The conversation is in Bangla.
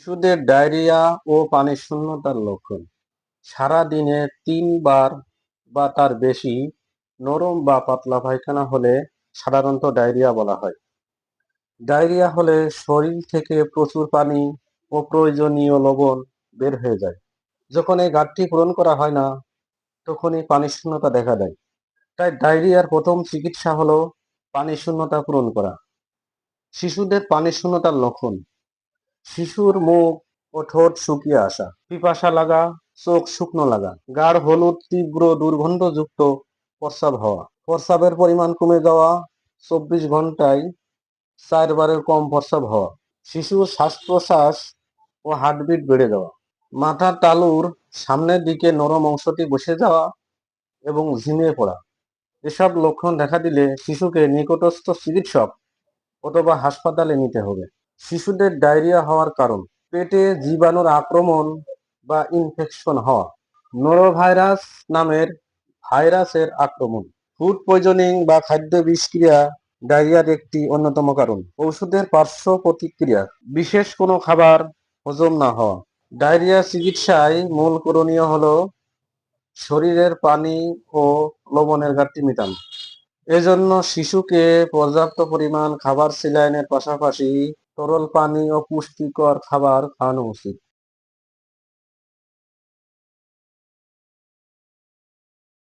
শিশুদের ডায়রিয়া ও পানি শূন্যতার লক্ষণ। সারা দিনে ৩ বার বা তার বেশি নরম বা পাতলা পায়খানা হলে সাধারণত ডায়রিয়া বলা হয়। ডায়রিয়া হলে শরীর থেকে প্রচুর পানি ও প্রয়োজনীয় লবণ বের হয়ে যায়। যখন এই ঘাটতি পূরণ করা হয় না, তখনই পানি শূন্যতা দেখা দেয়। তাই ডায়রিয়ার প্রথম চিকিৎসা হলো পানি শূন্যতা পূরণ করা। শিশুদের পানি শূন্যতার লক্ষণ: শিশুর মুখ ও ঠোঁট শুকিয়ে আসা, পিপাসা লাগা, চোখ শুকনো লাগা, গাঢ় হলুদ তীব্র দুর্গন্ধযুক্ত প্রস্রাব হওয়া, প্রস্রাবের পরিমাণ কমে যাওয়া, ২৪ ঘন্টায় ৪ বারের কম প্রস্রাব হওয়া, শিশুর শ্বাস-প্রশ্বাস ও হার্টবিট বেড়ে যাওয়া, মাথার তালুর সামনের দিকে নরম অংশটি বসে যাওয়া এবং ঝিমিয়ে পড়া। এসব লক্ষণ দেখা দিলে শিশুকে নিকটস্থ চিকিৎসক অথবা হাসপাতালে নিতে হবে। শিশুদের ডায়রিয়া হওয়ার কারণ: পেটে জীবাণুর আক্রমণ বা ইনফেকশন হওয়া, নরোভাইরাস নামের ভাইরাসের আক্রমণ, ফুড পয়জনিং বা খাদ্য বিষক্রিয়া ডায়রিয়ার একটি অন্যতম কারণ। ওষুধের পার্শ্ব প্রতিক্রিয়া: বিশেষ কোনো খাবার হজম না হওয়া। ডায়রিয়া চিকিৎসায় মূল করণীয় হলো শরীরের পানি ও লবণের ঘাটতি মেটানো। এজন্য শিশুকে পর্যাপ্ত পরিমাণ খাবার, স্যালাইনের পাশাপাশি তরল পানি ও পুষ্টিকর খাবার খাওয়ানো উচিত।